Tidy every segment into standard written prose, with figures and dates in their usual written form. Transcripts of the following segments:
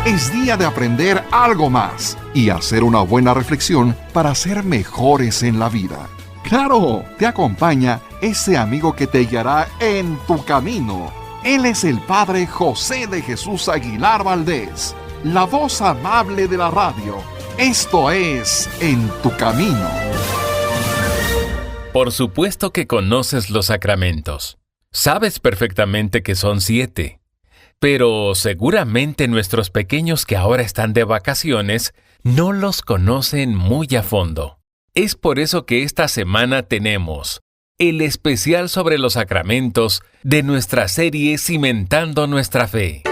Es día de aprender algo más y hacer una buena reflexión para ser mejores en la vida. ¡Claro! Te acompaña ese amigo que te guiará en tu camino. Él es el Padre José de Jesús Aguilar Valdés, la voz amable de la radio. Esto es En tu Camino. Por supuesto que conoces los sacramentos. Sabes perfectamente que son 7. Pero seguramente nuestros pequeños que ahora están de vacaciones no los conocen muy a fondo. Es por eso que esta semana tenemos el especial sobre los sacramentos de nuestra serie Cimentando Nuestra Fe.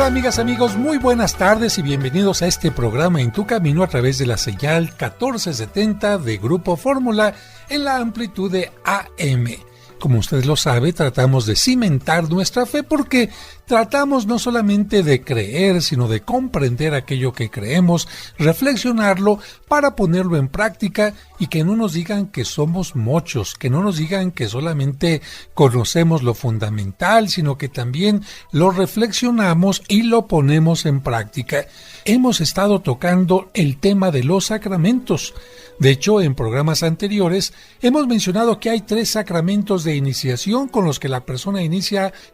Amigas, amigos, muy buenas tardes y bienvenidos a este programa En tu Camino a través de la señal 1470 de Grupo Fórmula en la amplitud de AM. Como usted lo sabe, tratamos de cimentar nuestra fe porque tratamos no solamente de creer, sino de comprender aquello que creemos, reflexionarlo para ponerlo en práctica y que no nos digan que somos mochos, que no nos digan que solamente conocemos lo fundamental, sino que también lo reflexionamos y lo ponemos en práctica. Hemos estado tocando el tema de los sacramentos. De hecho, en programas anteriores hemos mencionado que hay 3 sacramentos de iniciación con los que la persona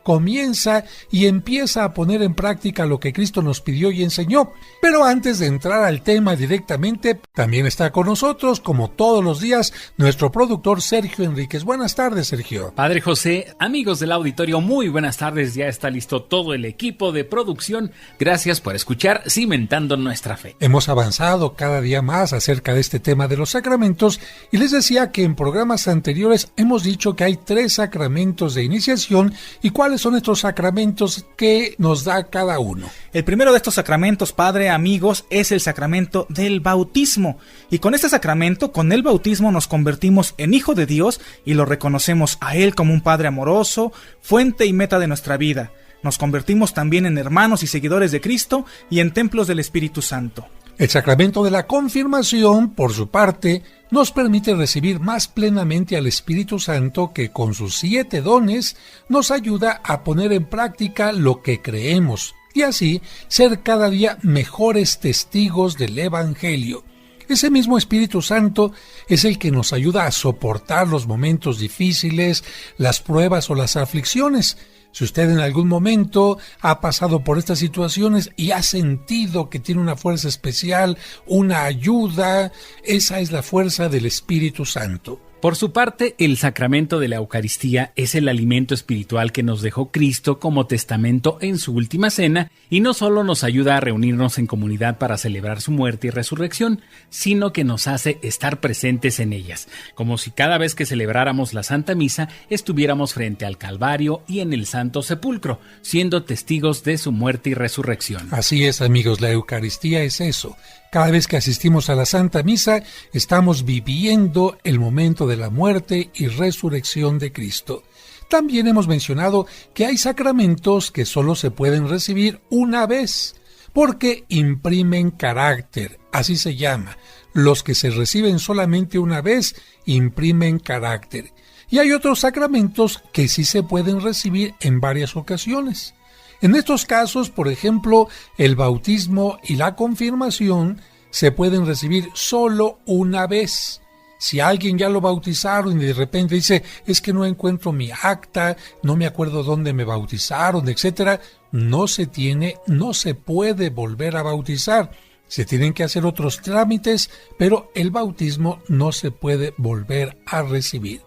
comienza y empieza a poner en práctica lo que Cristo nos pidió y enseñó. Pero antes de entrar al tema directamente, también está con nosotros, como todos los días, nuestro productor Sergio Enríquez. Buenas tardes, Sergio. Padre José, amigos del auditorio, muy buenas tardes. Ya está listo todo el equipo de producción. Gracias por escuchar Cimentando Nuestra Fe. Hemos avanzado cada día más acerca de este tema de los sacramentos y les decía que en programas anteriores hemos dicho que hay 3 sacramentos de iniciación. ¿Y cuáles son estos sacramentos que nos da cada uno? El primero de estos sacramentos, padre, amigos, es el sacramento del bautismo. Y con este sacramento, con el bautismo, nos convertimos en hijo de Dios y lo reconocemos a Él como un Padre amoroso, fuente y meta de nuestra vida. Nos convertimos también en hermanos y seguidores de Cristo y en templos del Espíritu Santo. El sacramento de la confirmación, por su parte, nos permite recibir más plenamente al Espíritu Santo que con sus 7 dones nos ayuda a poner en práctica lo que creemos y así ser cada día mejores testigos del Evangelio. Ese mismo Espíritu Santo es el que nos ayuda a soportar los momentos difíciles, las pruebas o las aflicciones. Si usted en algún momento ha pasado por estas situaciones y ha sentido que tiene una fuerza especial, una ayuda, esa es la fuerza del Espíritu Santo. Por su parte, el sacramento de la Eucaristía es el alimento espiritual que nos dejó Cristo como testamento en su última cena y no solo nos ayuda a reunirnos en comunidad para celebrar su muerte y resurrección, sino que nos hace estar presentes en ellas, como si cada vez que celebráramos la Santa Misa estuviéramos frente al Calvario y en el Santo Sepulcro, siendo testigos de su muerte y resurrección. Así es, amigos, la Eucaristía es eso. Cada vez que asistimos a la Santa Misa, estamos viviendo el momento de la muerte y resurrección de Cristo. También hemos mencionado que hay sacramentos que solo se pueden recibir una vez, porque imprimen carácter, así se llama. Los que se reciben solamente una vez imprimen carácter. Y hay otros sacramentos que sí se pueden recibir en varias ocasiones. En estos casos, por ejemplo, el bautismo y la confirmación se pueden recibir solo una vez. Si alguien ya lo bautizaron y de repente dice, es que no encuentro mi acta, no me acuerdo dónde me bautizaron, etc., no se puede volver a bautizar. Se tienen que hacer otros trámites, pero el bautismo no se puede volver a recibir.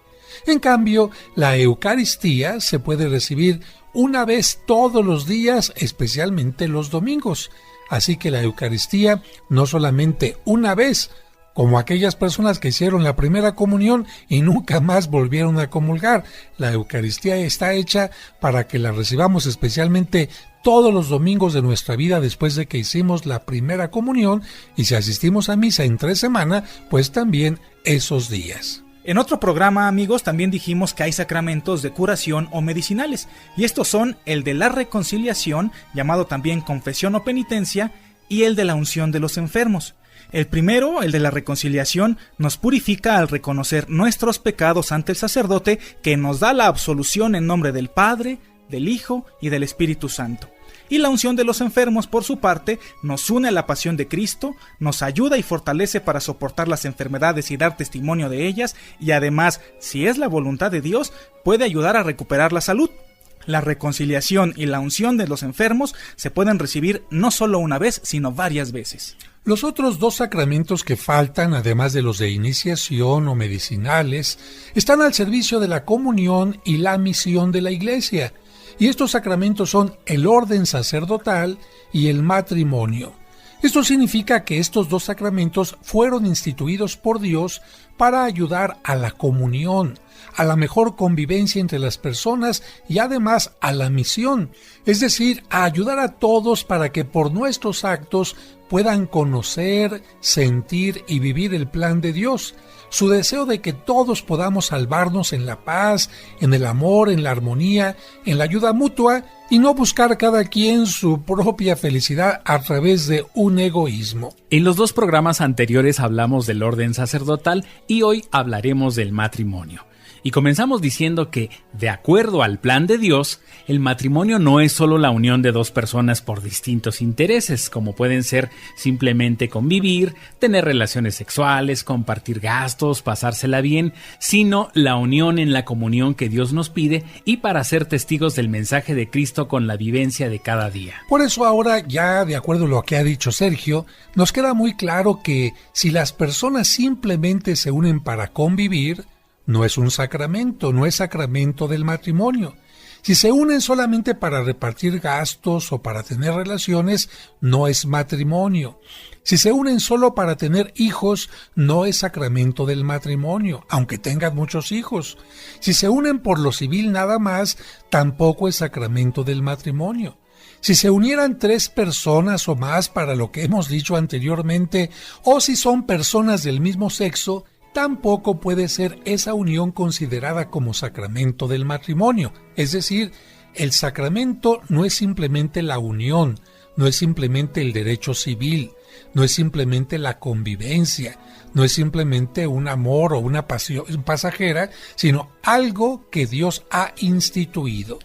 En cambio, la Eucaristía se puede recibir una vez todos los días, especialmente los domingos. Así que la Eucaristía no solamente una vez, como aquellas personas que hicieron la primera comunión y nunca más volvieron a comulgar. La Eucaristía está hecha para que la recibamos especialmente todos los domingos de nuestra vida después de que hicimos la primera comunión, y si asistimos a misa entre semana, pues también esos días. En otro programa, amigos, también dijimos que hay sacramentos de curación o medicinales, y estos son el de la reconciliación, llamado también confesión o penitencia, y el de la unción de los enfermos. El primero, el de la reconciliación, nos purifica al reconocer nuestros pecados ante el sacerdote, que nos da la absolución en nombre del Padre, del Hijo y del Espíritu Santo. Y la unción de los enfermos, por su parte, nos une a la pasión de Cristo, nos ayuda y fortalece para soportar las enfermedades y dar testimonio de ellas, y además, si es la voluntad de Dios, puede ayudar a recuperar la salud. La reconciliación y la unción de los enfermos se pueden recibir no solo una vez, sino varias veces. Los otros dos sacramentos que faltan, además de los de iniciación o medicinales, están al servicio de la comunión y la misión de la Iglesia. Y estos sacramentos son el orden sacerdotal y el matrimonio. Esto significa que estos dos sacramentos fueron instituidos por Dios para ayudar a la comunión, a la mejor convivencia entre las personas y además a la misión, es decir, a ayudar a todos para que por nuestros actos puedan conocer, sentir y vivir el plan de Dios, su deseo de que todos podamos salvarnos en la paz, en el amor, en la armonía, en la ayuda mutua y no buscar cada quien su propia felicidad a través de un egoísmo. En los dos programas anteriores hablamos del orden sacerdotal y hoy hablaremos del matrimonio. Y comenzamos diciendo que, de acuerdo al plan de Dios, el matrimonio no es solo la unión de dos personas por distintos intereses, como pueden ser simplemente convivir, tener relaciones sexuales, compartir gastos, pasársela bien, sino la unión en la comunión que Dios nos pide y para ser testigos del mensaje de Cristo con la vivencia de cada día. Por eso ahora, ya de acuerdo a lo que ha dicho Sergio, nos queda muy claro que si las personas simplemente se unen para convivir, no es un sacramento, no es sacramento del matrimonio. Si se unen solamente para repartir gastos o para tener relaciones, no es matrimonio. Si se unen solo para tener hijos, no es sacramento del matrimonio, aunque tengan muchos hijos. Si se unen por lo civil nada más, tampoco es sacramento del matrimonio. Si se unieran 3 personas o más para lo que hemos dicho anteriormente, o si son personas del mismo sexo, tampoco puede ser esa unión considerada como sacramento del matrimonio. Es decir, el sacramento no es simplemente la unión, no es simplemente el derecho civil, no es simplemente la convivencia, no es simplemente un amor o una pasión pasajera, sino algo que Dios ha instituido.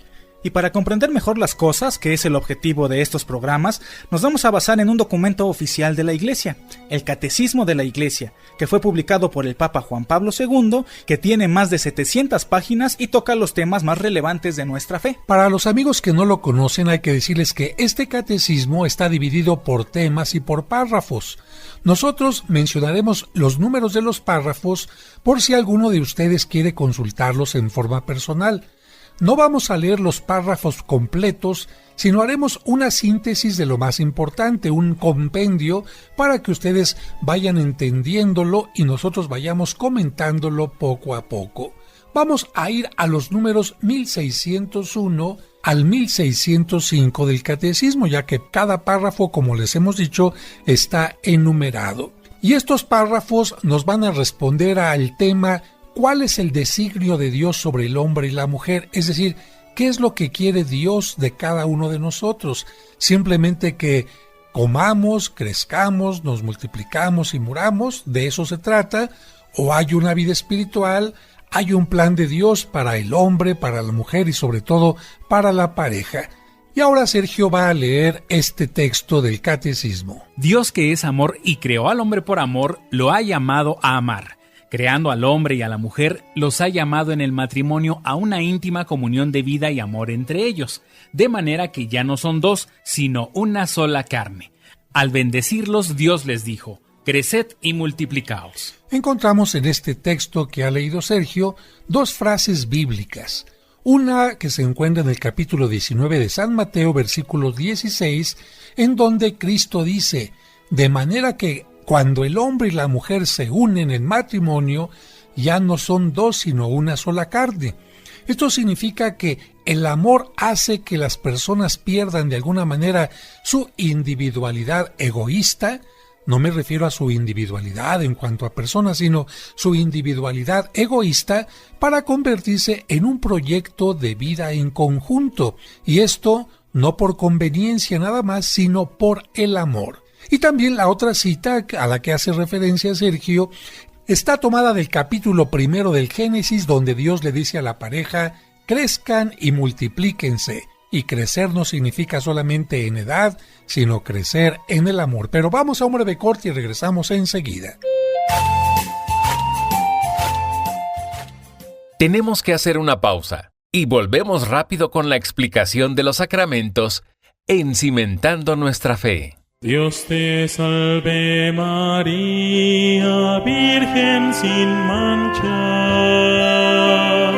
Y para comprender mejor las cosas, que es el objetivo de estos programas, nos vamos a basar en un documento oficial de la Iglesia, el Catecismo de la Iglesia, que fue publicado por el Papa Juan Pablo II, que tiene más de 700 páginas y toca los temas más relevantes de nuestra fe. Para los amigos que no lo conocen, hay que decirles que este catecismo está dividido por temas y por párrafos. Nosotros mencionaremos los números de los párrafos por si alguno de ustedes quiere consultarlos en forma personal. No vamos a leer los párrafos completos, sino haremos una síntesis de lo más importante, un compendio, para que ustedes vayan entendiéndolo y nosotros vayamos comentándolo poco a poco. Vamos a ir a los números 1601 al 1605 del Catecismo, ya que cada párrafo, como les hemos dicho, está enumerado. Y estos párrafos nos van a responder al tema ¿cuál es el designio de Dios sobre el hombre y la mujer? Es decir, ¿qué es lo que quiere Dios de cada uno de nosotros? ¿Simplemente que comamos, crezcamos, nos multiplicamos y muramos? ¿De eso se trata? ¿O hay una vida espiritual? ¿Hay un plan de Dios para el hombre, para la mujer y sobre todo para la pareja? Y ahora Sergio va a leer este texto del Catecismo. Dios, que es amor y creó al hombre por amor, lo ha llamado a amar. Creando al hombre y a la mujer, los ha llamado en el matrimonio a una íntima comunión de vida y amor entre ellos, de manera que ya no son dos, sino una sola carne. Al bendecirlos, Dios les dijo: creced y multiplicaos. Encontramos en este texto que ha leído Sergio 2 frases bíblicas. Una que se encuentra en el capítulo 19 de San Mateo, versículo 16, en donde Cristo dice: de manera que Cuando el hombre y la mujer se unen en matrimonio, ya no son dos sino una sola carne. Esto significa que el amor hace que las personas pierdan de alguna manera su individualidad egoísta. No me refiero a su individualidad en cuanto a personas, sino su individualidad egoísta para convertirse en un proyecto de vida en conjunto. Y esto no por conveniencia nada más, sino por el amor. Y también la otra cita a la que hace referencia Sergio está tomada del capítulo 1 del Génesis, donde Dios le dice a la pareja: crezcan y multiplíquense. Y crecer no significa solamente en edad, sino crecer en el amor. Pero vamos a un breve corte y regresamos enseguida. Tenemos que hacer una pausa y volvemos rápido con la explicación de los sacramentos en Cimentando Nuestra Fe. Dios te salve María, Virgen sin mancha.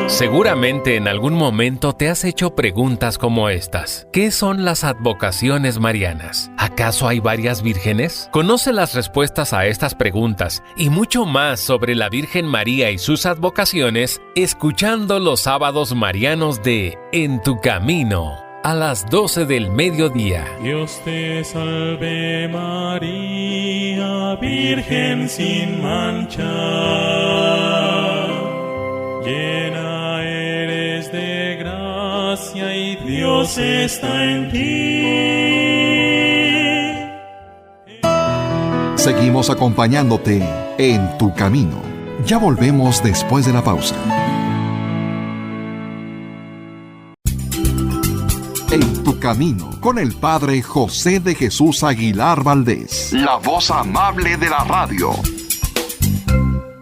Seguramente en algún momento te has hecho preguntas como estas. ¿Qué son las advocaciones marianas? ¿Acaso hay varias vírgenes? Conoce las respuestas a estas preguntas y mucho más sobre la Virgen María y sus advocaciones escuchando los sábados marianos de En tu Camino, a las 12 del mediodía. Dios te salve María, Virgen sin mancha. Llena eres de gracia y Dios está en ti. Seguimos acompañándote en tu camino. Ya volvemos después de la pausa. En tu camino, con el Padre José de Jesús Aguilar Valdés, la voz amable de la radio.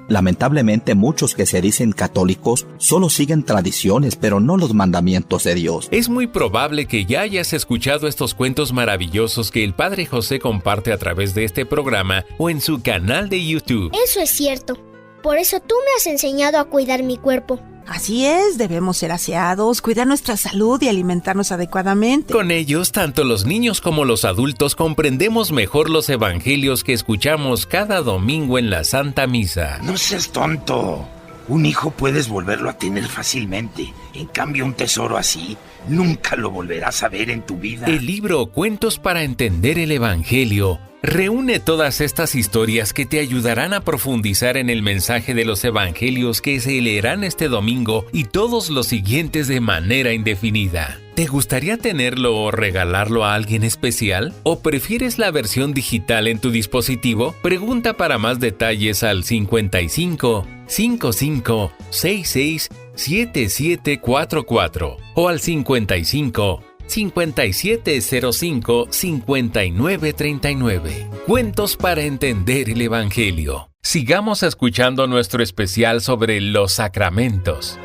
Lamentablemente, muchos que se dicen católicos solo siguen tradiciones, pero no los mandamientos de Dios. Es muy probable que ya hayas escuchado estos cuentos maravillosos que el Padre José comparte a través de este programa o en su canal de YouTube. Eso es cierto. Por eso tú me has enseñado a cuidar mi cuerpo. Así es, debemos ser aseados, cuidar nuestra salud y alimentarnos adecuadamente. Con ellos, tanto los niños como los adultos comprendemos mejor los evangelios que escuchamos cada domingo en la Santa Misa. No seas tonto. Un hijo puedes volverlo a tener fácilmente. En cambio, un tesoro así nunca lo volverás a ver en tu vida. El libro Cuentos para entender el Evangelio reúne todas estas historias que te ayudarán a profundizar en el mensaje de los evangelios que se leerán este domingo y todos los siguientes de manera indefinida. ¿Te gustaría tenerlo o regalarlo a alguien especial? ¿O prefieres la versión digital en tu dispositivo? Pregunta para más detalles al 55 55 66 7744 o al 55 5705 5939. Cuentos para entender el Evangelio. Sigamos escuchando nuestro especial sobre los sacramentos.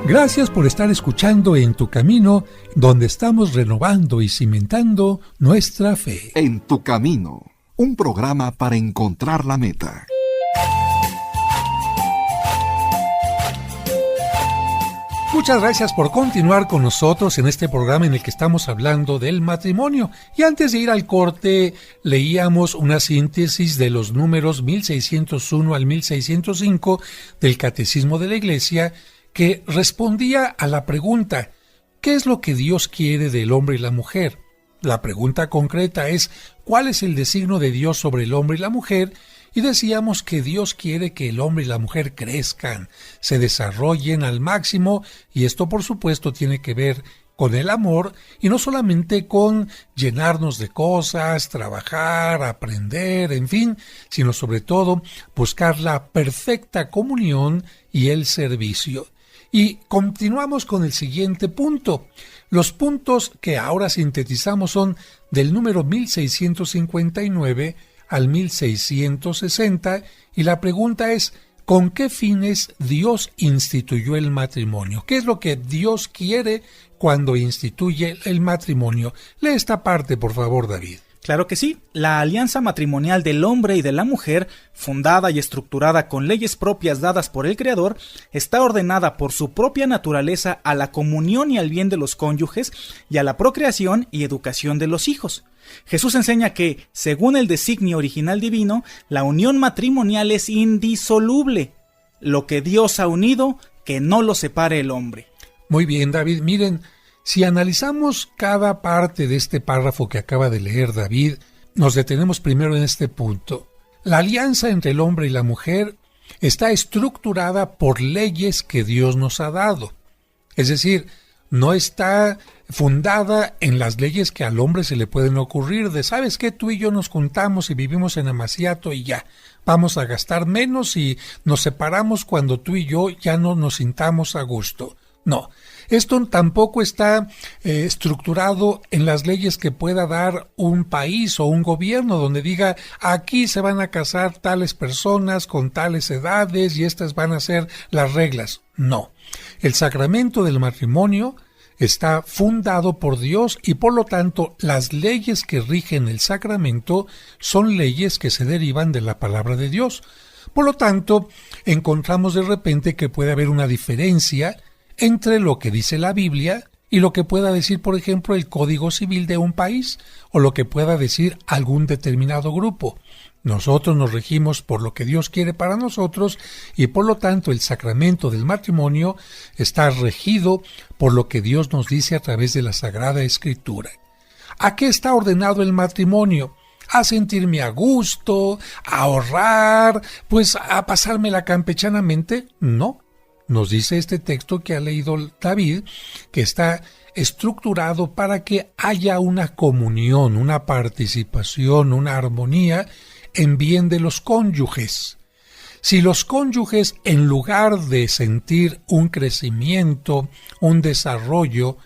Gracias por estar escuchando En tu Camino, donde estamos renovando y cimentando nuestra fe. En tu camino, un programa para encontrar la meta. Muchas gracias por continuar con nosotros en este programa en el que estamos hablando del matrimonio. Y antes de ir al corte, leíamos una síntesis de los números 1601 al 1605 del Catecismo de la Iglesia, que respondía a la pregunta: ¿qué es lo que Dios quiere del hombre y la mujer? La pregunta concreta es: ¿cuál es el designio de Dios sobre el hombre y la mujer? Y decíamos que Dios quiere que el hombre y la mujer crezcan, se desarrollen al máximo, y esto por supuesto tiene que ver con el amor, y no solamente con llenarnos de cosas, trabajar, aprender, en fin, sino sobre todo buscar la perfecta comunión y el servicio. Y continuamos con el siguiente punto. Los puntos que ahora sintetizamos son del número 1659 al 1660, y la pregunta es: ¿con qué fines Dios instituyó el matrimonio? ¿Qué es lo que Dios quiere cuando instituye el matrimonio? Lee esta parte, por favor, David. Claro que sí, la alianza matrimonial del hombre y de la mujer, fundada y estructurada con leyes propias dadas por el Creador, está ordenada por su propia naturaleza a la comunión y al bien de los cónyuges y a la procreación y educación de los hijos. Jesús enseña que, según el designio original divino, la unión matrimonial es indisoluble. Lo que Dios ha unido, que no lo separe el hombre. Muy bien, David. Miren, si analizamos cada parte de este párrafo que acaba de leer David, nos detenemos primero en este punto. La alianza entre el hombre y la mujer está estructurada por leyes que Dios nos ha dado. Es decir, no está fundada en las leyes que al hombre se le pueden ocurrir de, ¿sabes qué? Tú y yo nos juntamos y vivimos en Amaciato y ya, vamos a gastar menos y nos separamos cuando tú y yo ya no nos sintamos a gusto. No, esto tampoco está estructurado en las leyes que pueda dar un país o un gobierno donde diga aquí se van a casar tales personas con tales edades y estas van a ser las reglas. No, el sacramento del matrimonio está fundado por Dios y por lo tanto las leyes que rigen el sacramento son leyes que se derivan de la palabra de Dios. Por lo tanto, encontramos de repente que puede haber una diferencia entre lo que dice la Biblia y lo que pueda decir, por ejemplo, el Código Civil de un país o lo que pueda decir algún determinado grupo. Nosotros nos regimos por lo que Dios quiere para nosotros y por lo tanto el sacramento del matrimonio está regido por lo que Dios nos dice a través de la Sagrada Escritura. ¿A qué está ordenado el matrimonio? A sentirme a gusto, a ahorrar, pues a pasármela campechanamente. No. Nos dice este texto que ha leído David, que está estructurado para que haya una comunión, una participación, una armonía en bien de los cónyuges. Si los cónyuges, en lugar de sentir un crecimiento, un desarrollo,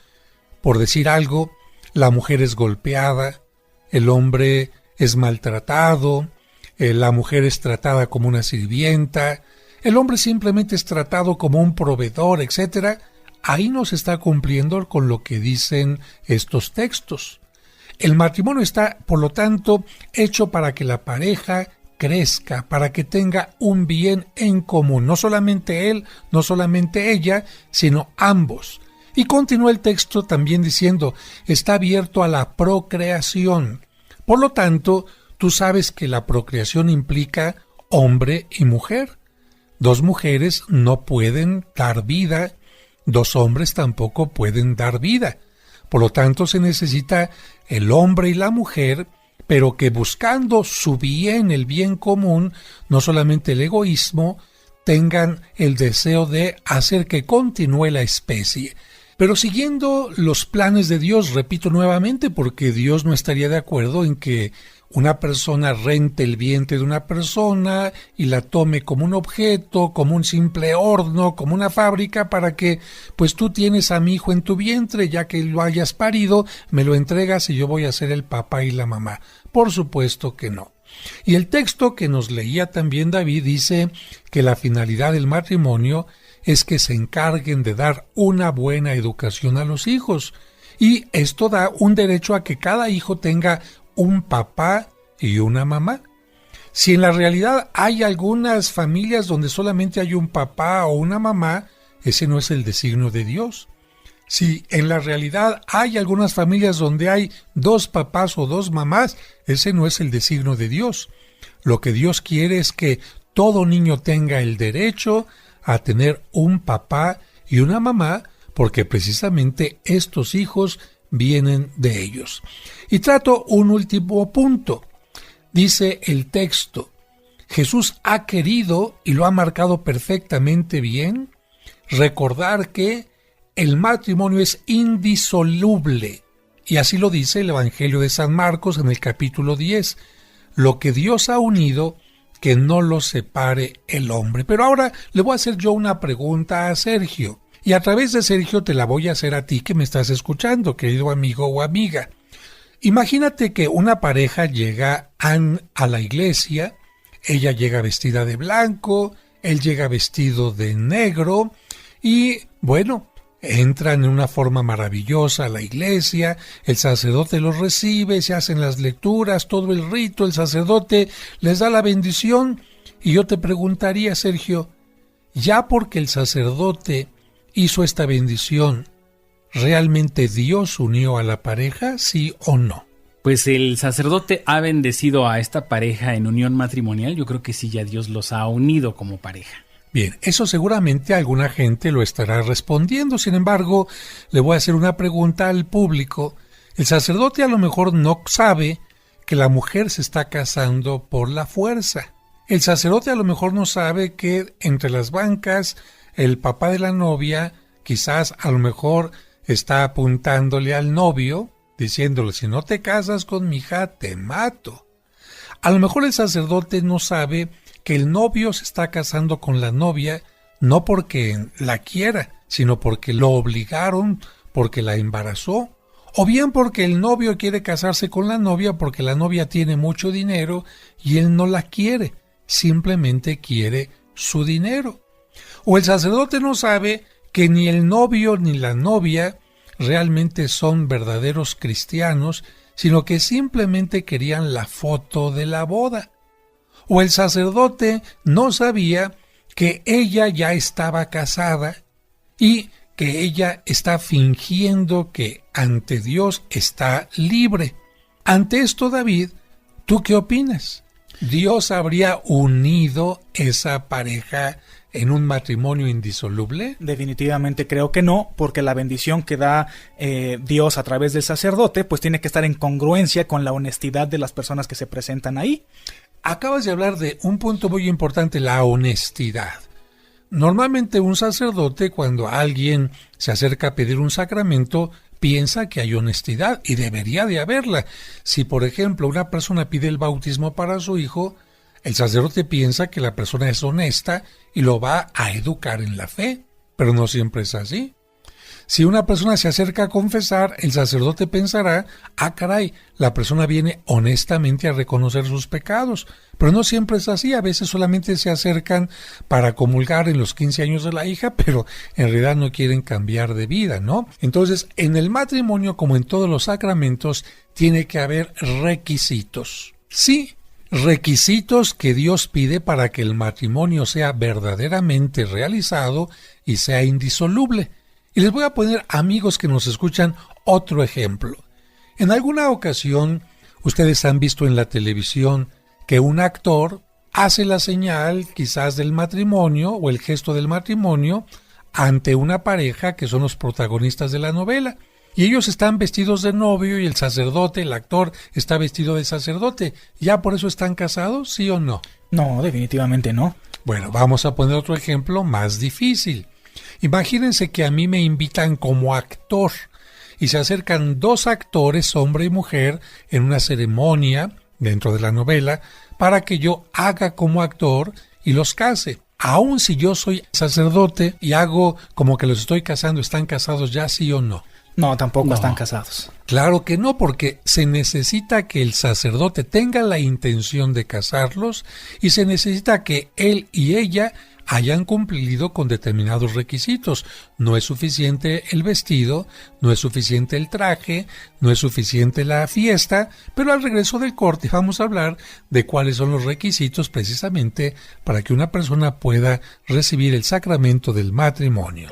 por decir algo, la mujer es golpeada, el hombre es maltratado, la mujer es tratada como una sirvienta, el hombre simplemente es tratado como un proveedor, etc., ahí no se está cumpliendo con lo que dicen estos textos. El matrimonio está, por lo tanto, hecho para que la pareja crezca, para que tenga un bien en común, no solamente él, no solamente ella, sino ambos. Y continúa el texto también diciendo, está abierto a la procreación. Por lo tanto, tú sabes que la procreación implica hombre y mujer. Dos mujeres no pueden dar vida, dos hombres tampoco pueden dar vida. Por lo tanto, se necesita el hombre y la mujer, pero que buscando su bien, el bien común, no solamente el egoísmo, tengan el deseo de hacer que continúe la especie. Pero siguiendo los planes de Dios, repito nuevamente, porque Dios no estaría de acuerdo en que una persona rente el vientre de una persona y la tome como un objeto, como un simple horno, como una fábrica para que, pues tú tienes a mi hijo en tu vientre, ya que lo hayas parido, me lo entregas y yo voy a ser el papá y la mamá. Por supuesto que no. Y el texto que nos leía también David dice que la finalidad del matrimonio es que se encarguen de dar una buena educación a los hijos. Y esto da un derecho a que cada hijo tenga un papá y una mamá. Si en la realidad hay algunas familias donde solamente hay un papá o una mamá, ese no es el designio de Dios. Si en la realidad hay algunas familias donde hay dos papás o dos mamás, ese no es el designio de Dios. Lo que Dios quiere es que todo niño tenga el derecho a tener un papá y una mamá, porque precisamente estos hijos vienen de ellos. Y trato un último punto. Dice el texto, Jesús ha querido, y lo ha marcado perfectamente bien, recordar que el matrimonio es indisoluble. Y así lo dice el Evangelio de San Marcos en el capítulo 10. Lo que Dios ha unido, que no lo separe el hombre. Pero ahora le voy a hacer yo una pregunta a Sergio. Y a través de Sergio te la voy a hacer a ti que me estás escuchando, querido amigo o amiga. Imagínate que una pareja llega a la iglesia, ella llega vestida de blanco, él llega vestido de negro y, bueno, Entran en una forma maravillosa a la iglesia, el sacerdote los recibe, se hacen las lecturas, todo el rito, el sacerdote les da la bendición. Y yo te preguntaría, Sergio, ya porque el sacerdote hizo esta bendición, ¿realmente Dios unió a la pareja, sí o no? Pues el sacerdote ha bendecido a esta pareja en unión matrimonial. Yo creo que sí, ya Dios los ha unido como pareja. Bien, eso seguramente alguna gente lo estará respondiendo. Sin embargo, le voy a hacer una pregunta al público. El sacerdote a lo mejor no sabe que la mujer se está casando por la fuerza. El sacerdote a lo mejor no sabe que entre las bancas el papá de la novia quizás a lo mejor está apuntándole al novio, diciéndole: si no te casas con mi hija, te mato. A lo mejor el sacerdote no sabe que el novio se está casando con la novia no porque la quiera, sino porque lo obligaron, porque la embarazó, o bien porque el novio quiere casarse con la novia porque la novia tiene mucho dinero y él no la quiere, simplemente quiere su dinero. O el sacerdote no sabe que ni el novio ni la novia realmente son verdaderos cristianos, sino que simplemente querían la foto de la boda. O el sacerdote no sabía que ella ya estaba casada y que ella está fingiendo que ante Dios está libre. Ante esto, David, ¿tú qué opinas? ¿Dios habría unido esa pareja en un matrimonio indisoluble? Definitivamente creo que no, porque la bendición que da Dios a través del sacerdote pues tiene que estar en congruencia con la honestidad de las personas que se presentan ahí. Acabas de hablar de un punto muy importante, la honestidad. Normalmente un sacerdote, cuando alguien se acerca a pedir un sacramento, piensa que hay honestidad y debería de haberla. Si, por ejemplo, una persona pide el bautismo para su hijo, el sacerdote piensa que la persona es honesta y lo va a educar en la fe, pero no siempre es así. Si una persona se acerca a confesar, el sacerdote pensará: ah, caray, la persona viene honestamente a reconocer sus pecados. Pero no siempre es así, a veces solamente se acercan para comulgar en los 15 años de la hija, pero en realidad no quieren cambiar de vida, ¿no? Entonces, en el matrimonio, como en todos los sacramentos, tiene que haber requisitos. Sí, requisitos que Dios pide para que el matrimonio sea verdaderamente realizado y sea indisoluble. Y les voy a poner, amigos que nos escuchan, otro ejemplo. En alguna ocasión, ustedes han visto en la televisión que un actor hace la señal quizás del matrimonio o el gesto del matrimonio ante una pareja que son los protagonistas de la novela. Y ellos están vestidos de novio y el sacerdote, el actor, está vestido de sacerdote. ¿Ya por eso están casados, sí o no? No, definitivamente no. Bueno, vamos a poner otro ejemplo más difícil. Imagínense que a mí me invitan como actor y se acercan dos actores, hombre y mujer, en una ceremonia dentro de la novela para que yo haga como actor y los case. Aun si yo soy sacerdote y hago como que los estoy casando, ¿están casados ya, sí o no? No, tampoco están casados. Claro que no, porque se necesita que el sacerdote tenga la intención de casarlos y se necesita que él y ella hayan cumplido con determinados requisitos. No es suficiente el vestido, no es suficiente el traje, no es suficiente la fiesta, pero al regreso del corte vamos a hablar de cuáles son los requisitos precisamente para que una persona pueda recibir el sacramento del matrimonio.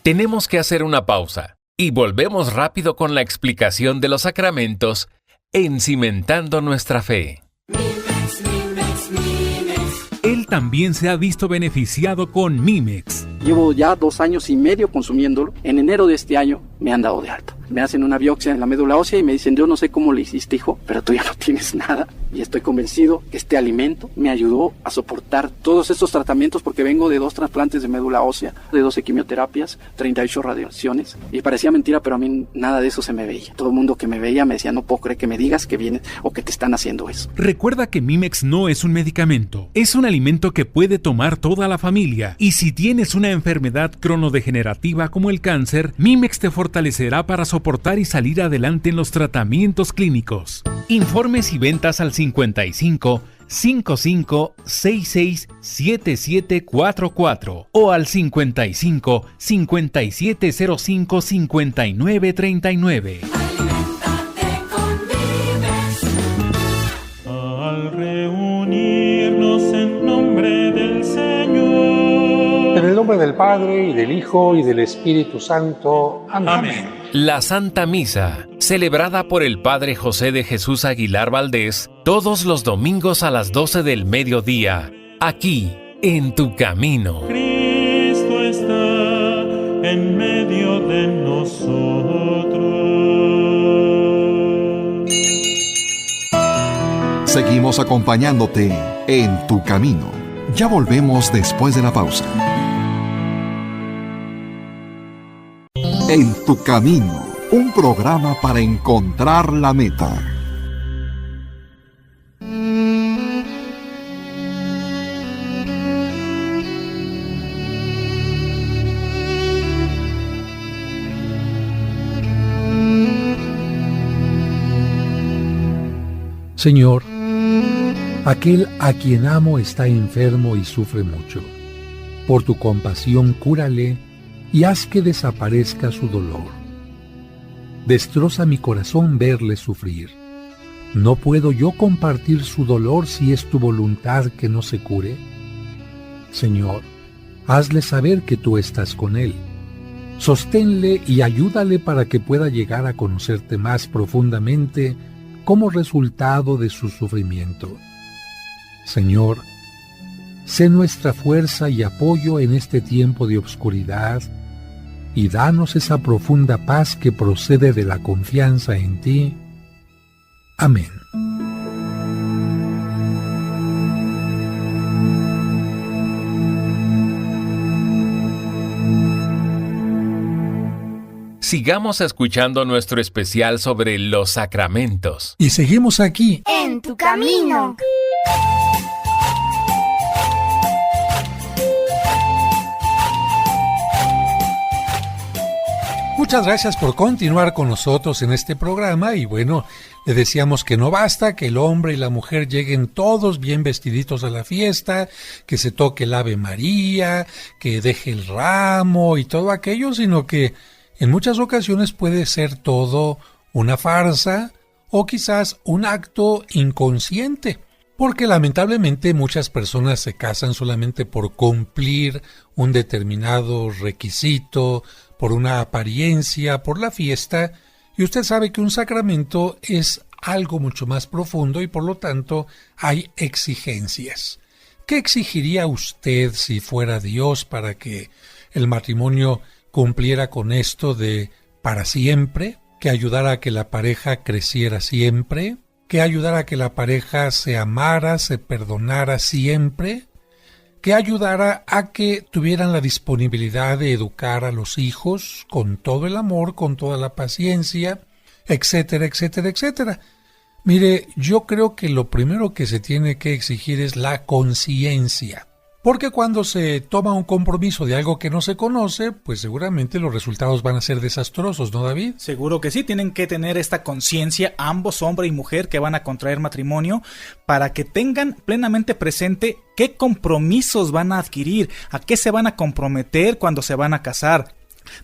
Tenemos que hacer una pausa y volvemos rápido con la explicación de los sacramentos en Cimentando Nuestra Fe. Él también se ha visto beneficiado con Mimex. Llevo ya 2 años y medio consumiéndolo. En enero de este año me han dado de alta. Me hacen una biopsia en la médula ósea y me dicen, yo no sé cómo le hiciste, hijo, pero tú ya no tienes nada. Y estoy convencido que este alimento me ayudó a soportar todos estos tratamientos, porque vengo de 2 trasplantes de médula ósea, de 12 quimioterapias, 38 radiaciones. Y parecía mentira, pero a mí nada de eso se me veía. Todo el mundo que me veía me decía, no puedo creer que me digas que vienes o que te están haciendo eso. Recuerda que Mimex no es un medicamento, es un alimento que puede tomar toda la familia. Y si tienes una enfermedad cronodegenerativa como el cáncer, Mimex te fortalecerá para soportar y salir adelante en los tratamientos clínicos. Informes y ventas al 55 55 66 7744 o al 55 5705 5939. Al reunirnos en nombre del Señor. En el nombre del Padre, y del Hijo, y del Espíritu Santo. Amén. Amén. La Santa Misa, celebrada por el Padre José de Jesús Aguilar Valdés, todos los domingos a las 12 del mediodía, aquí, en Tu Camino. Cristo está en medio de nosotros. Seguimos acompañándote en Tu Camino. Ya volvemos después de la pausa. En Tu Camino, un programa para encontrar la meta. Señor, aquel a quien amo está enfermo y sufre mucho. Por tu compasión cúrale y haz que desaparezca su dolor. Destroza mi corazón verle sufrir. ¿No puedo yo compartir su dolor si es tu voluntad que no se cure? Señor, hazle saber que tú estás con él. Sosténle y ayúdale para que pueda llegar a conocerte más profundamente como resultado de su sufrimiento. Señor, sé nuestra fuerza y apoyo en este tiempo de obscuridad y danos esa profunda paz que procede de la confianza en ti. Amén. Sigamos escuchando nuestro especial sobre los sacramentos. Y seguimos aquí, En Tu Camino. Muchas gracias por continuar con nosotros en este programa y bueno, le decíamos que no basta que el hombre y la mujer lleguen todos bien vestiditos a la fiesta, que se toque el Ave María, que deje el ramo y todo aquello, sino que en muchas ocasiones puede ser todo una farsa o quizás un acto inconsciente. Porque lamentablemente muchas personas se casan solamente por cumplir un determinado requisito, por una apariencia, por la fiesta, y usted sabe que un sacramento es algo mucho más profundo y por lo tanto hay exigencias. ¿Qué exigiría usted si fuera Dios para que el matrimonio cumpliera con esto de para siempre, que ayudara a que la pareja creciera siempre, que ayudara a que la pareja se amara, se perdonara siempre, que ayudara a que tuvieran la disponibilidad de educar a los hijos con todo el amor, con toda la paciencia, etcétera, etcétera, etcétera? Mire, yo creo que lo primero que se tiene que exigir es la conciencia. Porque cuando se toma un compromiso de algo que no se conoce, pues seguramente los resultados van a ser desastrosos, ¿no, David? Seguro que sí, tienen que tener esta conciencia, ambos, hombre y mujer, que van a contraer matrimonio, para que tengan plenamente presente qué compromisos van a adquirir, a qué se van a comprometer cuando se van a casar.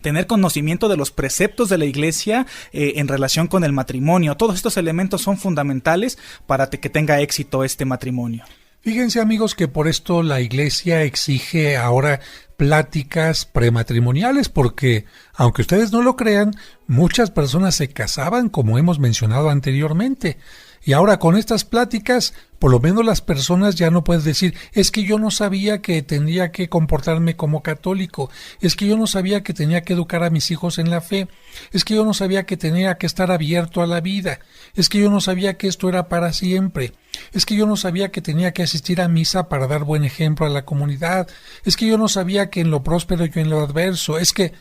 Tener conocimiento de los preceptos de la Iglesia en relación con el matrimonio. Todos estos elementos son fundamentales para que tenga éxito este matrimonio. Fíjense, amigos, que por esto la Iglesia exige ahora pláticas prematrimoniales, porque, aunque ustedes no lo crean, muchas personas se casaban, como hemos mencionado anteriormente. Y ahora con estas pláticas, por lo menos las personas ya no pueden decir, es que yo no sabía que tenía que comportarme como católico, es que yo no sabía que tenía que educar a mis hijos en la fe, es que yo no sabía que tenía que estar abierto a la vida, es que yo no sabía que esto era para siempre, es que yo no sabía que tenía que asistir a misa para dar buen ejemplo a la comunidad, es que yo no sabía que en lo próspero y en lo adverso, es que,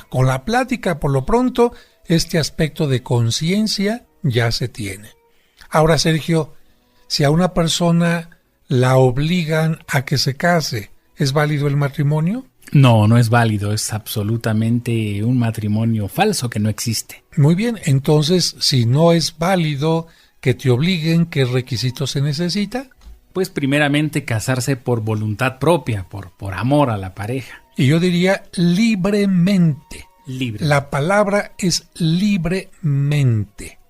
con la plática, por lo pronto, este aspecto de conciencia ya se tiene. Ahora, Sergio, si a una persona la obligan a que se case, ¿es válido el matrimonio? No, no es válido, es absolutamente un matrimonio falso que no existe. Muy bien, entonces, si no es válido que te obliguen, ¿qué requisitos se necesita? Pues primeramente casarse por voluntad propia, por amor a la pareja. Y yo diría libremente. Libre. La palabra es libremente.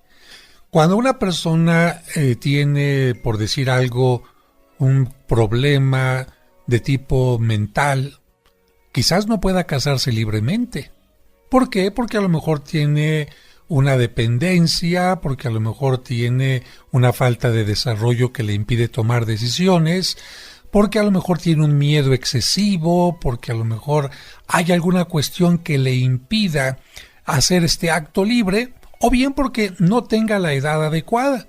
Cuando una persona tiene, por decir algo, un problema de tipo mental, quizás no pueda casarse libremente. ¿Por qué? Porque a lo mejor tiene una dependencia, porque a lo mejor tiene una falta de desarrollo que le impide tomar decisiones, porque a lo mejor tiene un miedo excesivo, porque a lo mejor hay alguna cuestión que le impida hacer este acto libre, o bien porque no tenga la edad adecuada.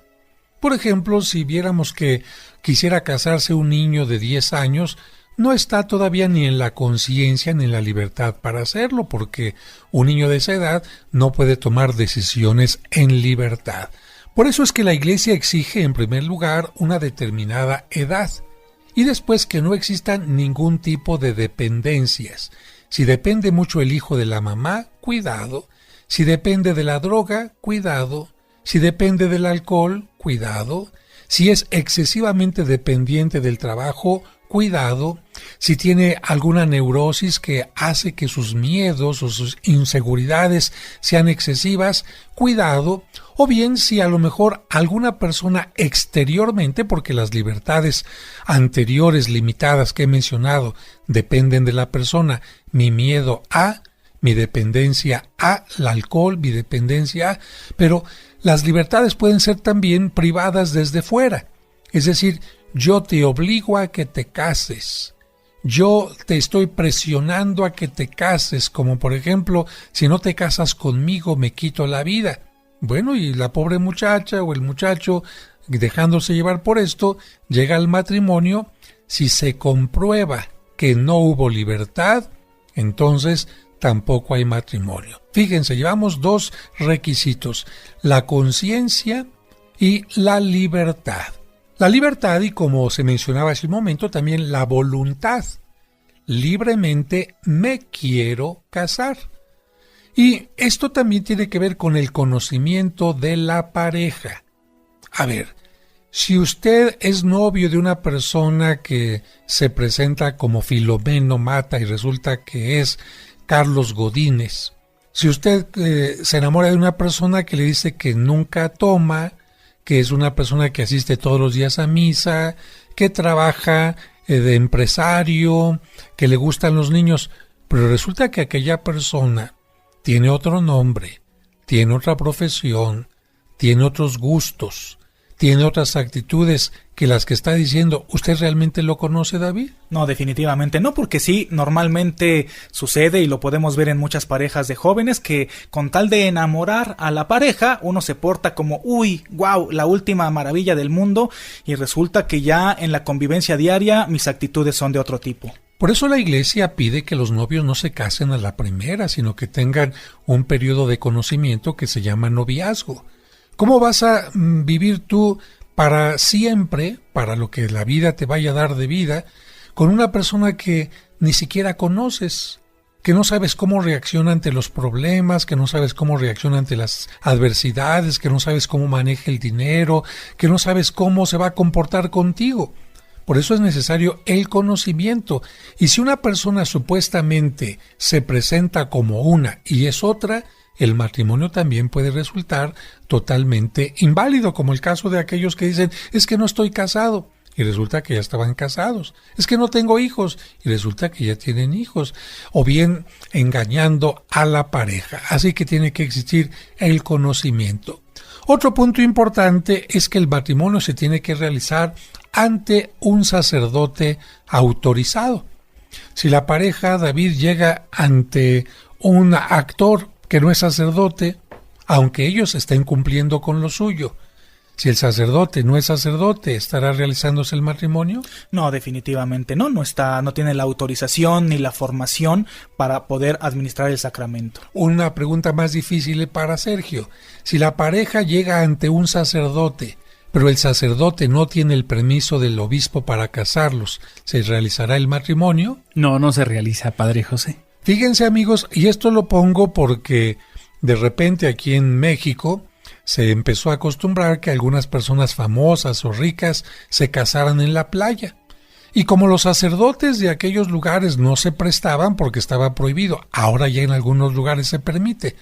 Por ejemplo, si viéramos que quisiera casarse un niño de 10 años, no está todavía ni en la conciencia ni en la libertad para hacerlo, porque un niño de esa edad no puede tomar decisiones en libertad. Por eso es que la Iglesia exige, en primer lugar, una determinada edad, y después que no existan ningún tipo de dependencias. Si depende mucho el hijo de la mamá, cuidado. Si depende de la droga, cuidado. Si depende del alcohol, cuidado. Si es excesivamente dependiente del trabajo, cuidado. Si tiene alguna neurosis que hace que sus miedos o sus inseguridades sean excesivas, cuidado. O bien si a lo mejor alguna persona exteriormente, porque las libertades anteriores limitadas que he mencionado dependen de la persona, mi miedo a, mi dependencia al alcohol, mi dependencia a, pero las libertades pueden ser también privadas desde fuera. Es decir, yo te obligo a que te cases. Yo te estoy presionando a que te cases, como por ejemplo, si no te casas conmigo me quito la vida. Bueno, y la pobre muchacha o el muchacho, dejándose llevar por esto, llega al matrimonio. Si se comprueba que no hubo libertad, entonces tampoco hay matrimonio. Fíjense, llevamos dos requisitos: la conciencia y la libertad. La libertad y, como se mencionaba hace un momento, también la voluntad. Libremente me quiero casar. Y esto también tiene que ver con el conocimiento de la pareja. A ver, si usted es novio de una persona que se presenta como Filomeno Mata y resulta que es Carlos Godínez, si usted se enamora de una persona que le dice que nunca toma, que es una persona que asiste todos los días a misa, que trabaja de empresario, que le gustan los niños, pero resulta que aquella persona tiene otro nombre, tiene otra profesión, tiene otros gustos, tiene otras actitudes que las que está diciendo. ¿Usted realmente lo conoce, David? No, definitivamente no, porque sí, normalmente sucede y lo podemos ver en muchas parejas de jóvenes que con tal de enamorar a la pareja, uno se porta como, uy, wow, la última maravilla del mundo, y resulta que ya en la convivencia diaria mis actitudes son de otro tipo. Por eso la Iglesia pide que los novios no se casen a la primera, sino que tengan un periodo de conocimiento que se llama noviazgo. ¿Cómo vas a vivir tú para siempre, para lo que la vida te vaya a dar de vida, con una persona que ni siquiera conoces, que no sabes cómo reacciona ante los problemas, que no sabes cómo reacciona ante las adversidades, que no sabes cómo maneja el dinero, que no sabes cómo se va a comportar contigo? Por eso es necesario el conocimiento. Y si una persona supuestamente se presenta como una y es otra, el matrimonio también puede resultar totalmente inválido, como el caso de aquellos que dicen, es que no estoy casado, y resulta que ya estaban casados. Es que no tengo hijos, y resulta que ya tienen hijos. O bien engañando a la pareja. Así que tiene que existir el conocimiento. Otro punto importante es que el matrimonio se tiene que realizar ante un sacerdote autorizado. Si la pareja David llega ante un actor que no es sacerdote, aunque ellos estén cumpliendo con lo suyo, si el sacerdote no es sacerdote, ¿estará realizándose el matrimonio? No, definitivamente no tiene la autorización ni la formación para poder administrar el sacramento. Una pregunta más difícil para Sergio. Si la pareja llega ante un sacerdote, pero el sacerdote no tiene el permiso del obispo para casarlos, ¿se realizará el matrimonio? No se realiza, Padre José. Fíjense, amigos, y esto lo pongo porque de repente aquí en México se empezó a acostumbrar que algunas personas famosas o ricas se casaran en la playa. Y como los sacerdotes de aquellos lugares no se prestaban porque estaba prohibido, ahora ya en algunos lugares se permite,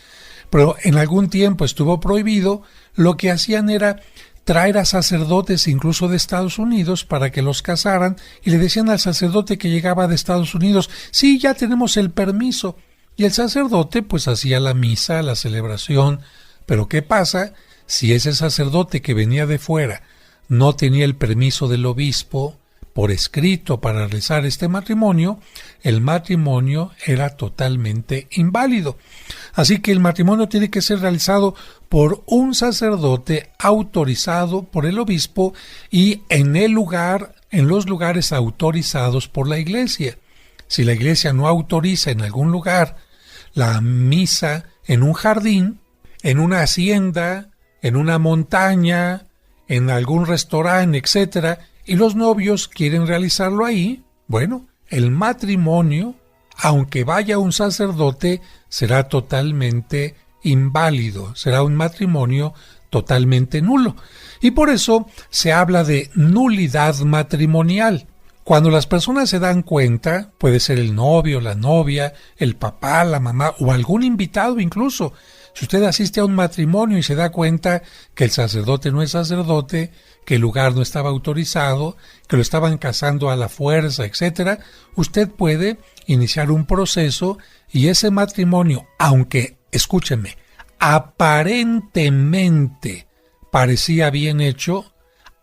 pero en algún tiempo estuvo prohibido, lo que hacían era traer a sacerdotes incluso de Estados Unidos para que los casaran y le decían al sacerdote que llegaba de Estados Unidos, sí, ya tenemos el permiso. Y el sacerdote pues hacía la misa, la celebración. Pero ¿qué pasa si ese sacerdote que venía de fuera no tenía el permiso del obispo por escrito para realizar este matrimonio? El matrimonio era totalmente inválido. Así que el matrimonio tiene que ser realizado por un sacerdote autorizado por el obispo y en los lugares autorizados por la iglesia. Si la iglesia no autoriza en algún lugar la misa en un jardín, en una hacienda, en una montaña, en algún restaurante, etcétera, y los novios quieren realizarlo ahí, bueno, el matrimonio, aunque vaya un sacerdote, será totalmente inválido, será un matrimonio totalmente nulo. Y por eso se habla de nulidad matrimonial. Cuando las personas se dan cuenta, puede ser el novio, la novia, el papá, la mamá o algún invitado incluso. Si usted asiste a un matrimonio y se da cuenta que el sacerdote no es sacerdote, que el lugar no estaba autorizado, que lo estaban casando a la fuerza, etcétera, usted puede iniciar un proceso y ese matrimonio, aunque, escúcheme, aparentemente parecía bien hecho,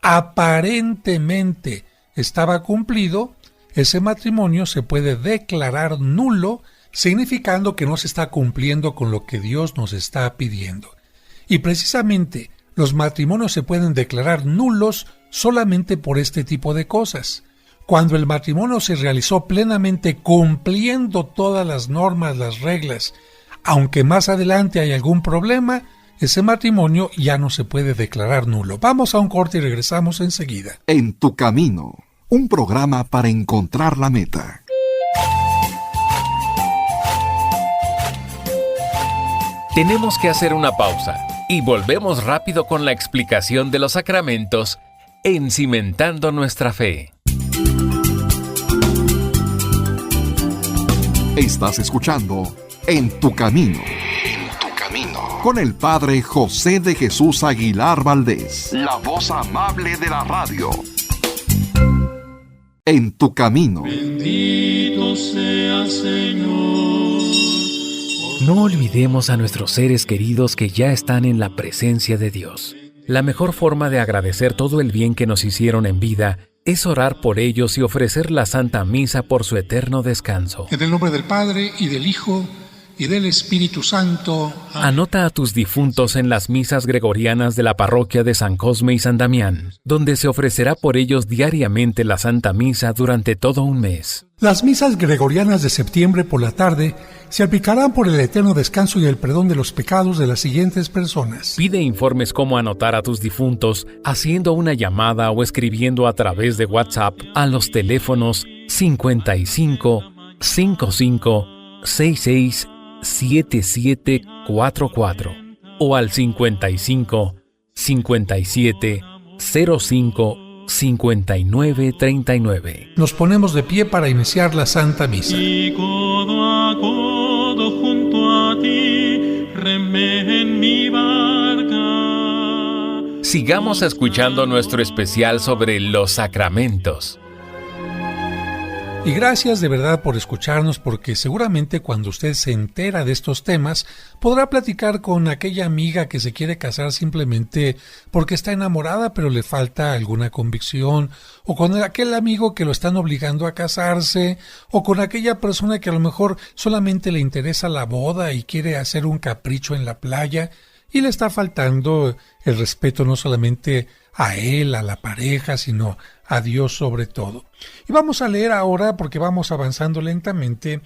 aparentemente estaba cumplido, ese matrimonio se puede declarar nulo, significando que no se está cumpliendo con lo que Dios nos está pidiendo. Y precisamente los matrimonios se pueden declarar nulos solamente por este tipo de cosas. Cuando el matrimonio se realizó plenamente cumpliendo todas las normas, las reglas, aunque más adelante hay algún problema, ese matrimonio ya no se puede declarar nulo. Vamos a un corte y regresamos enseguida. En tu camino, un programa para encontrar la meta. Tenemos que hacer una pausa y volvemos rápido con la explicación de los sacramentos en Cimentando Nuestra Fe. Estás escuchando En tu camino. En tu camino. Con el Padre José de Jesús Aguilar Valdés, la voz amable de la radio. En tu camino. Bendito sea, Señor. No olvidemos a nuestros seres queridos que ya están en la presencia de Dios. La mejor forma de agradecer todo el bien que nos hicieron en vida es orar por ellos y ofrecer la Santa Misa por su eterno descanso. En el nombre del Padre, y del Hijo, y del Espíritu Santo. Amén. Anota a tus difuntos en las misas gregorianas de la parroquia de San Cosme y San Damián, donde se ofrecerá por ellos diariamente la Santa Misa durante todo un mes. Las misas gregorianas de septiembre por la tarde se aplicarán por el eterno descanso y el perdón de los pecados de las siguientes personas. Pide informes cómo anotar a tus difuntos haciendo una llamada o escribiendo a través de WhatsApp a los teléfonos 55 55 66 7744 o al 55 57 05 5939. Nos ponemos de pie para iniciar la Santa Misa. Y codo a codo junto a ti, remé en mi barca. Sigamos escuchando nuestro especial sobre los sacramentos. Y gracias de verdad por escucharnos, porque seguramente cuando usted se entera de estos temas podrá platicar con aquella amiga que se quiere casar simplemente porque está enamorada pero le falta alguna convicción, o con aquel amigo que lo están obligando a casarse, o con aquella persona que a lo mejor solamente le interesa la boda y quiere hacer un capricho en la playa y le está faltando el respeto no solamente a él, a la pareja, sino a Dios sobre todo. Y vamos a leer ahora, porque vamos avanzando lentamente,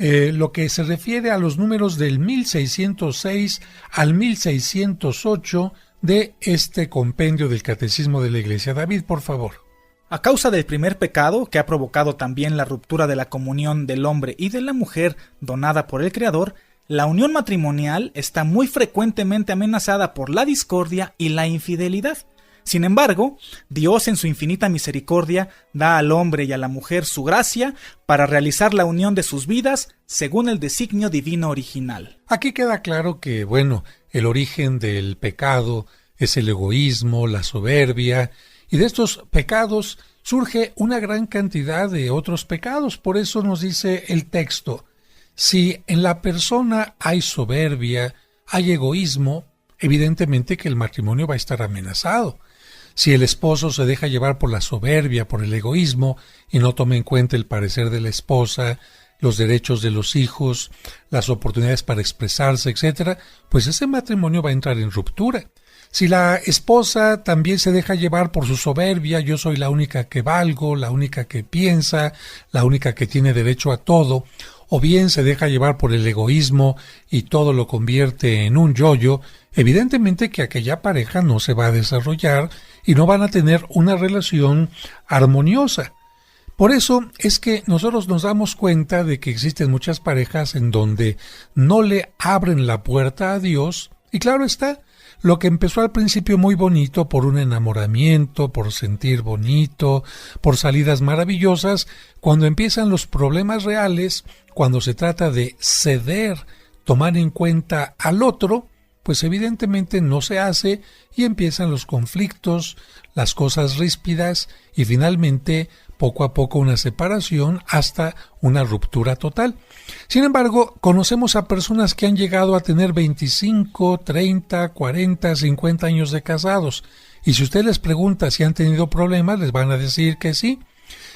lo que se refiere a los números del 1606 al 1608 de este compendio del Catecismo de la Iglesia. David, por favor. A causa del primer pecado, que ha provocado también la ruptura de la comunión del hombre y de la mujer donada por el Creador, la unión matrimonial está muy frecuentemente amenazada por la discordia y la infidelidad. Sin embargo, Dios en su infinita misericordia da al hombre y a la mujer su gracia para realizar la unión de sus vidas según el designio divino original. Aquí queda claro que, el origen del pecado es el egoísmo, la soberbia, y de estos pecados surge una gran cantidad de otros pecados. Por eso nos dice el texto: si en la persona hay soberbia, hay egoísmo, evidentemente que el matrimonio va a estar amenazado. Si el esposo se deja llevar por la soberbia, por el egoísmo, y no toma en cuenta el parecer de la esposa, los derechos de los hijos, las oportunidades para expresarse, etc., pues ese matrimonio va a entrar en ruptura. Si la esposa también se deja llevar por su soberbia, yo soy la única que valgo, la única que piensa, la única que tiene derecho a todo, o bien se deja llevar por el egoísmo y todo lo convierte en un yo-yo, evidentemente que aquella pareja no se va a desarrollar y no van a tener una relación armoniosa. Por eso es que nosotros nos damos cuenta de que existen muchas parejas en donde no le abren la puerta a Dios, y claro está, lo que empezó al principio muy bonito por un enamoramiento, por sentir bonito, por salidas maravillosas, cuando empiezan los problemas reales, cuando se trata de ceder, tomar en cuenta al otro, pues evidentemente no se hace y empiezan los conflictos, las cosas ríspidas y finalmente poco a poco una separación hasta una ruptura total. Sin embargo, conocemos a personas que han llegado a tener 25, 30, 40, 50 años de casados, y si usted les pregunta si han tenido problemas, les van a decir que sí.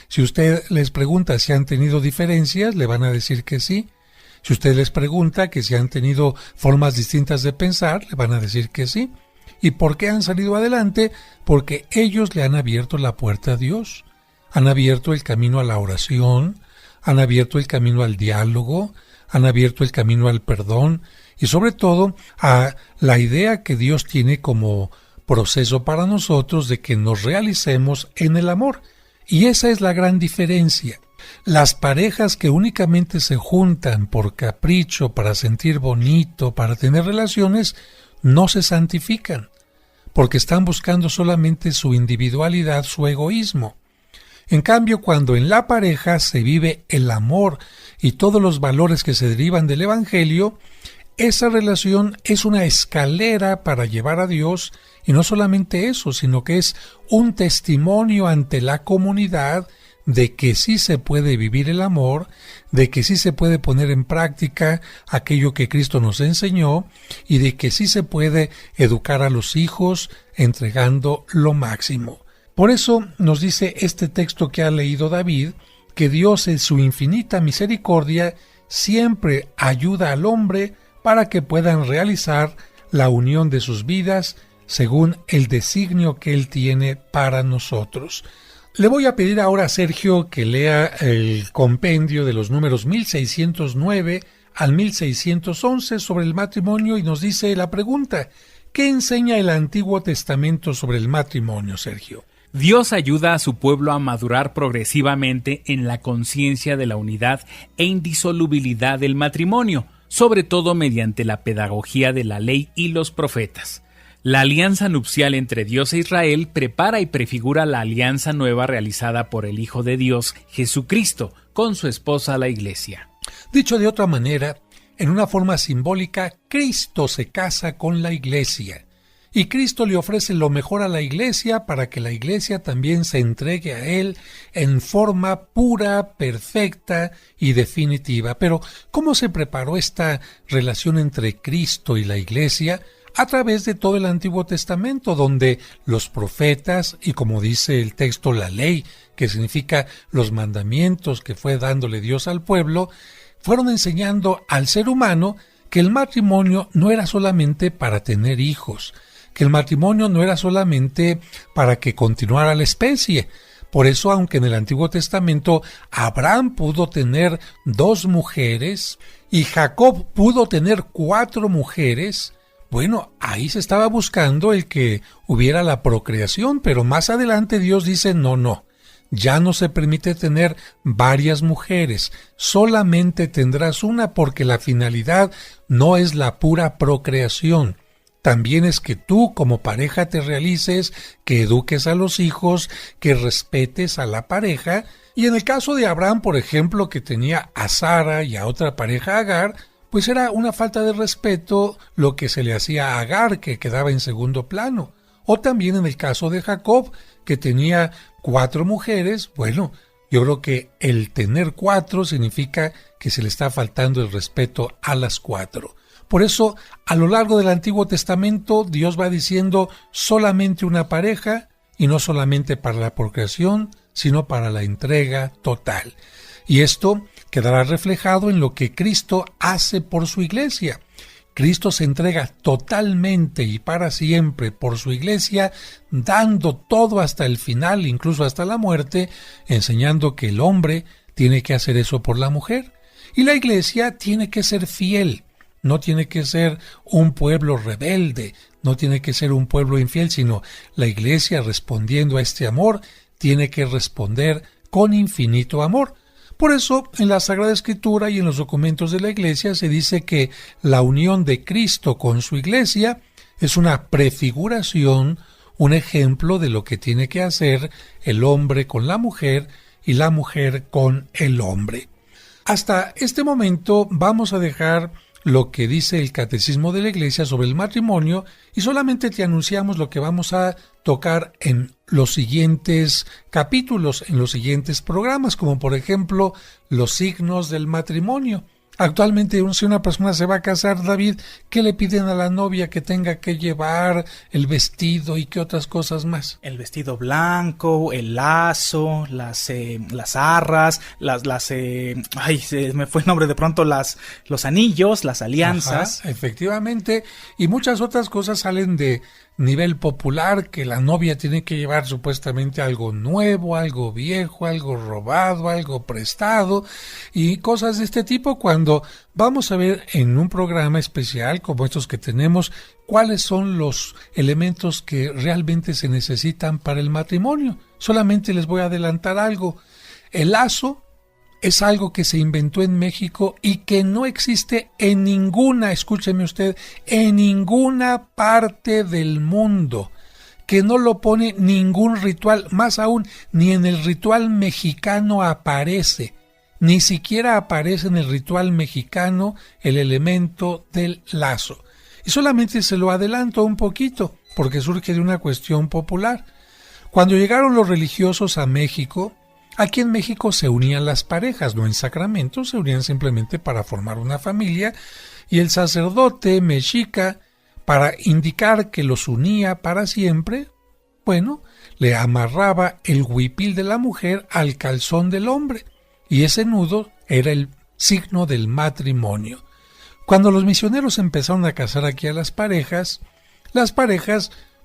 Si usted les pregunta si han tenido diferencias, le van a decir que sí. Si usted les pregunta que si han tenido formas distintas de pensar, le van a decir que sí. ¿Y por qué han salido adelante? Porque ellos le han abierto la puerta a Dios. Han abierto el camino a la oración, han abierto el camino al diálogo, han abierto el camino al perdón y sobre todo a la idea que Dios tiene como proceso para nosotros de que nos realicemos en el amor. Y esa es la gran diferencia. Las parejas que únicamente se juntan por capricho, para sentir bonito, para tener relaciones, no se santifican, porque están buscando solamente su individualidad, su egoísmo. En cambio, cuando en la pareja se vive el amor y todos los valores que se derivan del Evangelio, esa relación es una escalera para llevar a Dios, y no solamente eso, sino que es un testimonio ante la comunidad de que sí se puede vivir el amor, de que sí se puede poner en práctica aquello que Cristo nos enseñó y de que sí se puede educar a los hijos entregando lo máximo. Por eso nos dice este texto que ha leído David, que Dios en su infinita misericordia siempre ayuda al hombre para que puedan realizar la unión de sus vidas según el designio que Él tiene para nosotros. Le voy a pedir ahora a Sergio que lea el compendio de los números 1609 al 1611 sobre el matrimonio y nos dice la pregunta: ¿qué enseña el Antiguo Testamento sobre el matrimonio, Sergio? Dios ayuda a su pueblo a madurar progresivamente en la conciencia de la unidad e indisolubilidad del matrimonio, sobre todo mediante la pedagogía de la ley y los profetas. La alianza nupcial entre Dios e Israel prepara y prefigura la alianza nueva realizada por el Hijo de Dios, Jesucristo, con su esposa la Iglesia. Dicho de otra manera, en una forma simbólica, Cristo se casa con la Iglesia. y Cristo le ofrece lo mejor a la iglesia para que la iglesia también se entregue a Él en forma pura, perfecta y definitiva. Pero, ¿cómo se preparó esta relación entre Cristo y la iglesia? A través de todo el Antiguo Testamento, donde los profetas, y como dice el texto, la ley, que significa los mandamientos que fue dándole Dios al pueblo, fueron enseñando al ser humano que el matrimonio no era solamente para tener hijos, que el matrimonio no era solamente para que continuara la especie. Por eso, aunque en el Antiguo Testamento Abraham pudo tener 2 mujeres y Jacob pudo tener 4 mujeres, bueno, ahí se estaba buscando el que hubiera la procreación, pero más adelante Dios dice no, ya no se permite tener varias mujeres, solamente tendrás una porque la finalidad no es la pura procreación. También es que tú como pareja te realices, que eduques a los hijos, que respetes a la pareja. Y en el caso de Abraham, por ejemplo, que tenía a Sara y a otra pareja, Agar, pues era una falta de respeto lo que se le hacía a Agar, que quedaba en segundo plano. O también en el caso de Jacob, que tenía 4 mujeres, bueno, yo creo que el tener 4 significa que se le está faltando el respeto a las 4. Por eso, a lo largo del Antiguo Testamento, Dios va diciendo solamente una pareja, y no solamente para la procreación, sino para la entrega total. Y esto quedará reflejado en lo que Cristo hace por su iglesia. Cristo se entrega totalmente y para siempre por su iglesia, dando todo hasta el final, incluso hasta la muerte, enseñando que el hombre tiene que hacer eso por la mujer. Y la iglesia tiene que ser fiel. No tiene que ser un pueblo rebelde, no tiene que ser un pueblo infiel, sino la iglesia, respondiendo a este amor, tiene que responder con infinito amor. Por eso, en la Sagrada Escritura y en los documentos de la iglesia se dice que la unión de Cristo con su iglesia es una prefiguración, un ejemplo de lo que tiene que hacer el hombre con la mujer y la mujer con el hombre. Hasta este momento vamos a dejar lo que dice el Catecismo de la Iglesia sobre el matrimonio y solamente te anunciamos lo que vamos a tocar en los siguientes capítulos, en los siguientes programas, como por ejemplo los signos del matrimonio. Actualmente, si una persona se va a casar, David, ¿qué le piden a la novia que tenga que llevar? El vestido y qué otras cosas más. El vestido blanco, el lazo, las arras, se me fue el nombre de pronto, los anillos, las alianzas. Ajá, efectivamente, y muchas otras cosas salen de nivel popular, que la novia tiene que llevar supuestamente algo nuevo, algo viejo, algo robado, algo prestado y cosas de este tipo, cuando vamos a ver en un programa especial como estos que tenemos cuáles son los elementos que realmente se necesitan para el matrimonio. Solamente les voy a adelantar algo. El lazo es algo que se inventó en México y que no existe en ninguna, escúcheme usted, en ninguna parte del mundo, que no lo pone ningún ritual, más aún, ni en el ritual mexicano aparece, ni siquiera aparece en el ritual mexicano el elemento del lazo. Y solamente se lo adelanto un poquito, porque surge de una cuestión popular. Cuando llegaron los religiosos a México, aquí en México se unían las parejas, no en sacramentos, se unían simplemente para formar una familia, y el sacerdote mexica, para indicar que los unía para siempre, bueno, le amarraba el huipil de la mujer al calzón del hombre, y ese nudo era el signo del matrimonio. Cuando los misioneros empezaron a casar aquí a las parejas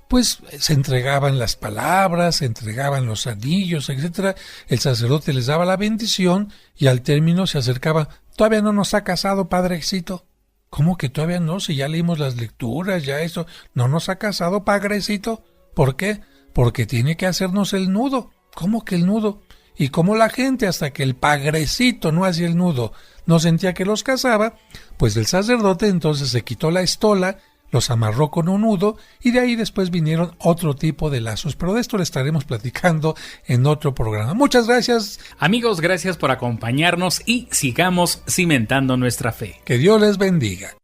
pues se entregaban las palabras, se entregaban los anillos, etc. El sacerdote les daba la bendición y al término se acercaba. ¿Todavía no nos ha casado, padrecito? ¿Cómo que todavía no? Si ya leímos las lecturas, ya eso. ¿No nos ha casado, padrecito? ¿Por qué? Porque tiene que hacernos el nudo. ¿Cómo que el nudo? Y como la gente, hasta que el padrecito no hacía el nudo, no sentía que los casaba, pues el sacerdote entonces se quitó la estola, los amarró con un nudo y de ahí después vinieron otro tipo de lazos. Pero de esto le estaremos platicando en otro programa. Muchas gracias. Amigos, gracias por acompañarnos y sigamos cimentando nuestra fe. Que Dios les bendiga.